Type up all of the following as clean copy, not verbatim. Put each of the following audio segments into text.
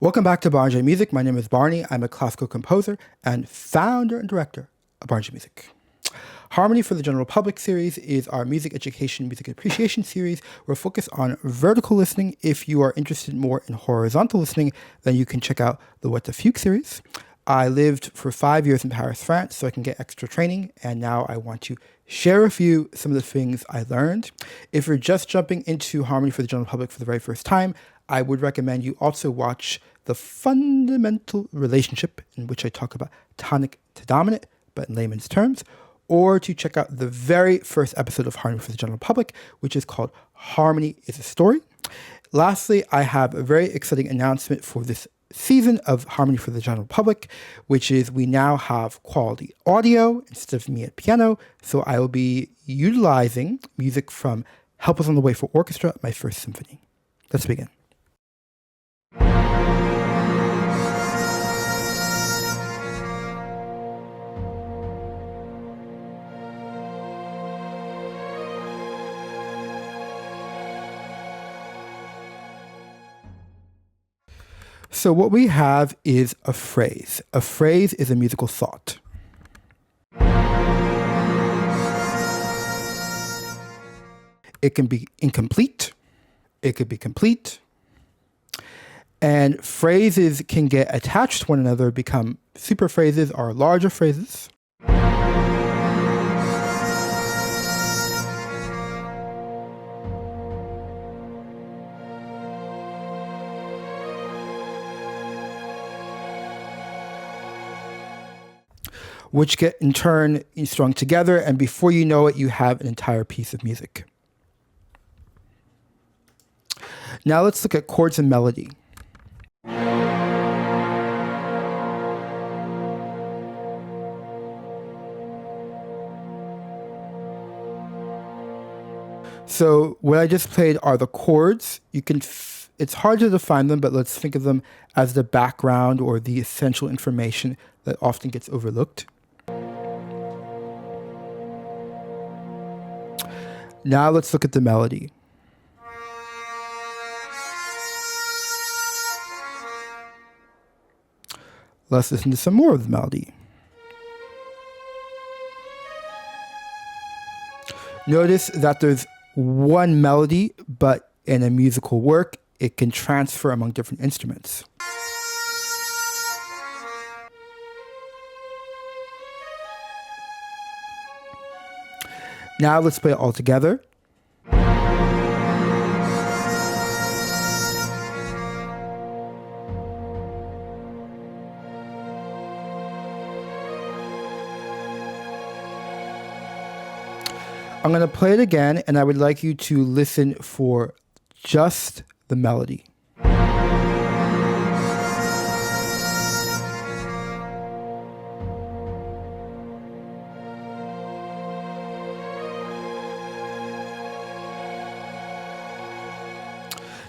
Welcome back to Barney Music. My name is Barney. I'm a classical composer and founder and director of Barney Music. Harmony for the General Public series is our music education, music appreciation series. We're focused on vertical listening. If you are interested more in horizontal listening, then you can check out the What the Fugue series. I lived for 5 years in Paris, France, so I can get extra training, and now I want to share with you some of the things I learned. If you're just jumping into Harmony for the General Public for the very first time, I would recommend you also watch the fundamental relationship, in which I talk about tonic to dominant, but in layman's terms, or to check out the very first episode of Harmony for the General Public, which is called Harmony is a Story. Lastly, I have a very exciting announcement for this season of Harmony for the General Public, which is we now have quality audio instead of me at piano. So I will be utilizing music from HELPISONTHEWAY for Orchestra, my first symphony. Let's begin. So what we have is a phrase. A phrase is a musical thought. It can be incomplete. It could be complete. And phrases can get attached to one another, become super phrases or larger phrases. Which get in turn strung together, and before you know it, you have an entire piece of music. Now let's look at chords and melody. So what I just played are the chords. It's hard to define them, but let's think of them as the background or the essential information that often gets overlooked. Now let's look at the melody. Let's listen to some more of the melody. Notice that there's one melody, but in a musical work, it can transfer among different instruments. Now let's play it all together. I'm going to play it again, and I would like you to listen for just the melody.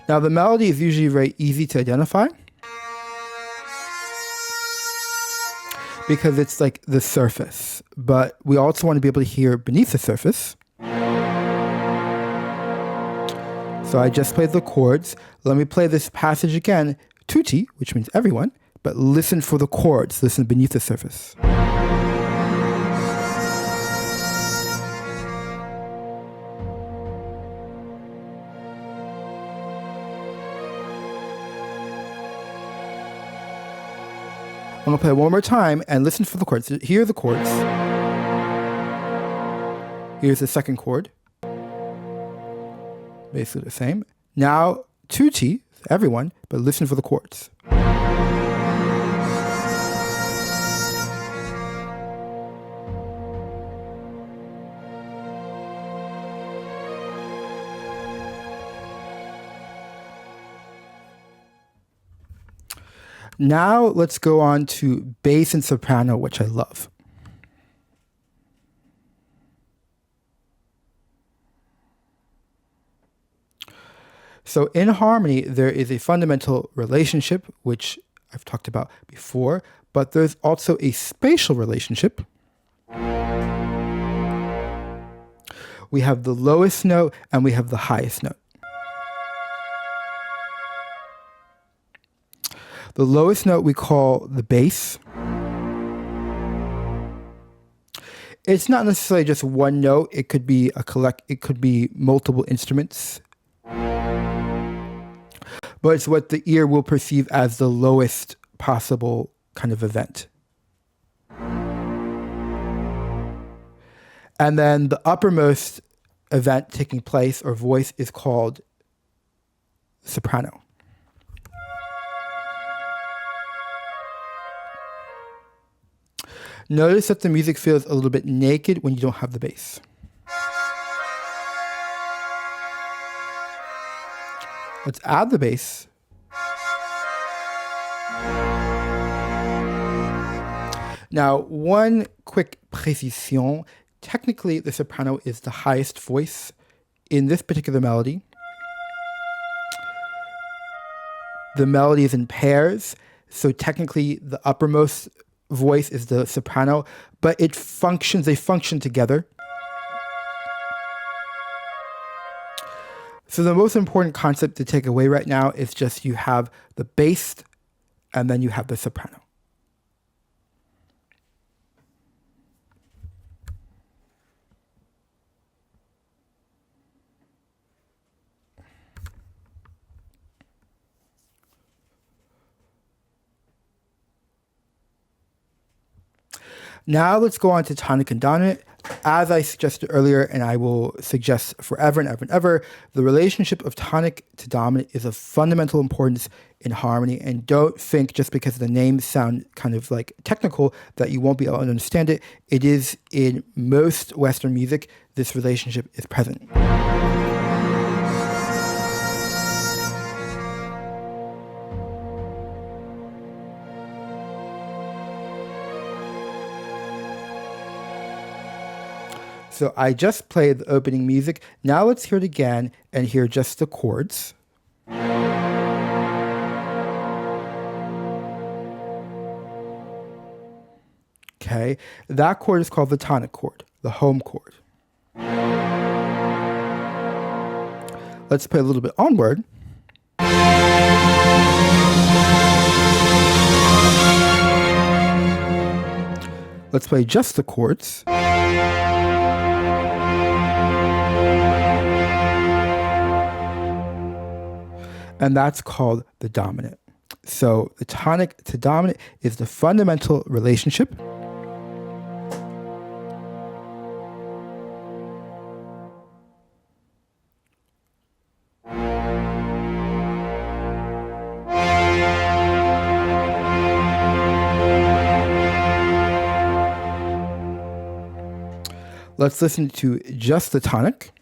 Now, the melody is usually very easy to identify because it's like the surface, but we also want to be able to hear beneath the surface. So I just played the chords. Let me play this passage again, tutti, which means everyone, but listen for the chords, listen beneath the surface. I'm going to play it one more time and listen for the chords. Here are the chords. Here's the second chord. Basically the same. Now, tutti, everyone, but listen for the chords. Now let's go on to bass and soprano, which I love. So in harmony, there is a fundamental relationship, which I've talked about before, but there's also a spatial relationship. We have the lowest note and we have the highest note. The lowest note we call the bass. It's not necessarily just one note. It could be it could be multiple instruments. But it's what the ear will perceive as the lowest possible kind of event. And then the uppermost event taking place or voice is called soprano. Notice that the music feels a little bit naked when you don't have the bass. Let's add the bass. Now, one quick précision. Technically, the soprano is the highest voice in this particular melody. The melody is in pairs, so technically the uppermost voice is the soprano, but they function together. So the most important concept to take away right now is just you have the bass and then you have the soprano. Now let's go on to tonic and dominant. As I suggested earlier, and I will suggest forever and ever and ever, the relationship of tonic to dominant is of fundamental importance in harmony. And don't think just because the names sound kind of like technical that you won't be able to understand it. It is in most Western music, this relationship is present. So I just played the opening music. Now let's hear it again and hear just the chords. Okay, that chord is called the tonic chord, the home chord. Let's play a little bit onward. Let's play just the chords. And that's called the dominant. So the tonic to dominant is the fundamental relationship. Let's listen to just the tonic.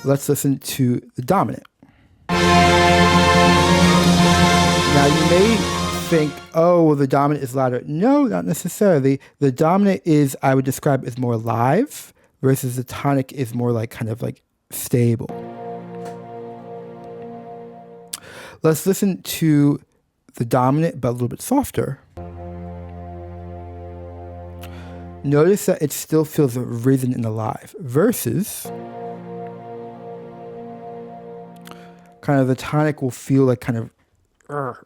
Let's listen to the dominant. Now you may think, oh, well, the dominant is louder. No, not necessarily. The dominant is, I would describe as more live, versus the tonic is more like kind of like stable. Let's listen to the dominant, but a little bit softer. Notice that it still feels risen and alive, versus kind of the tonic will feel like kind of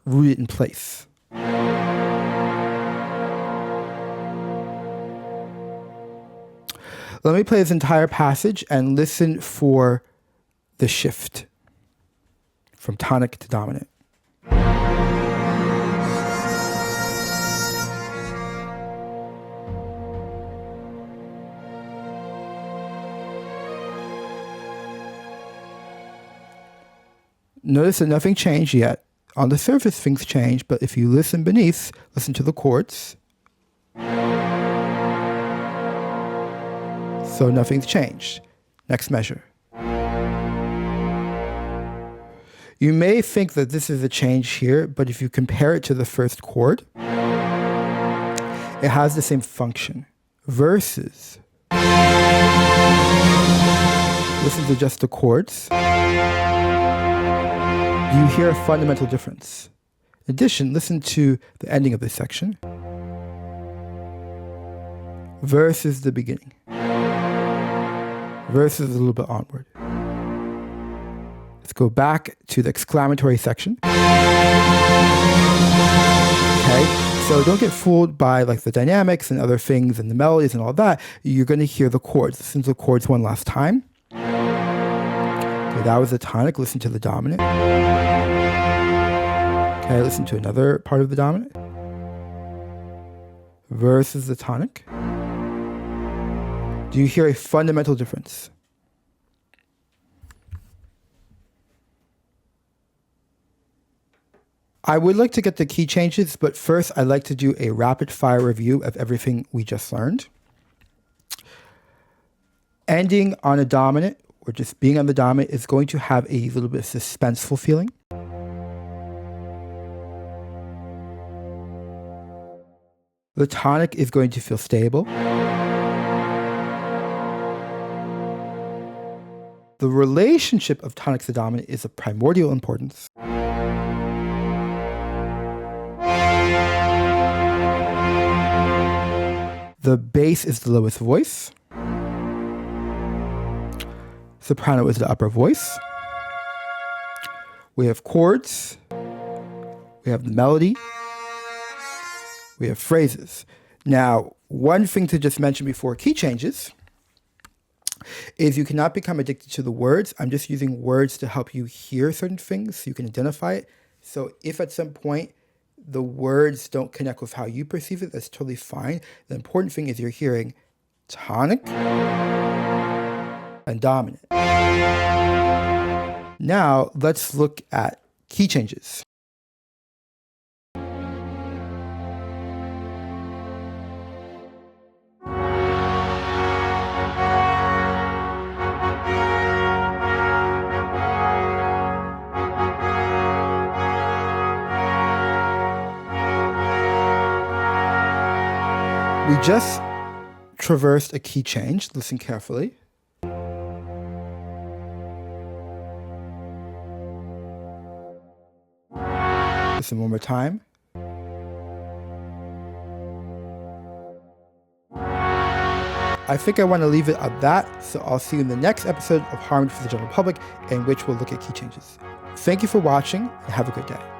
rooted in place. Let me play this entire passage and listen for the shift from tonic to dominant. Notice that nothing changed yet. On the surface, things change, but if you listen beneath, listen to the chords. So nothing's changed. Next measure. You may think that this is a change here, but if you compare it to the first chord, it has the same function. Versus, listen to just the chords. You hear a fundamental difference. In addition, listen to the ending of this section versus the beginning, versus a little bit onward. Let's go back to the exclamatory section. Okay, so don't get fooled by like the dynamics and other things and the melodies and all that. You're going to hear the chords. Listen to the chords one last time. Okay, that was the tonic. Listen to the dominant. Okay, listen to another part of the dominant versus the tonic. Do you hear a fundamental difference? I would like to get the key changes, but first I'd like to do a rapid fire review of everything we just learned. Ending on a dominant, or just being on the dominant, is going to have a little bit of suspenseful feeling. The tonic is going to feel stable. The relationship of tonic to dominant is of primordial importance. The bass is the lowest voice. Soprano is the upper voice. We have chords. We have the melody. We have phrases. Now, one thing to just mention before key changes is you cannot become addicted to the words. I'm just using words to help you hear certain things so you can identify it. So if at some point the words don't connect with how you perceive it, that's totally fine. The important thing is you're hearing tonic and dominant. Now let's look at key changes. We just traversed a key change. Listen carefully. Listen one more time. I think I want to leave it at that, so I'll see you in the next episode of Harmony for the General Public, in which we'll look at key changes. Thank you for watching, and have a good day.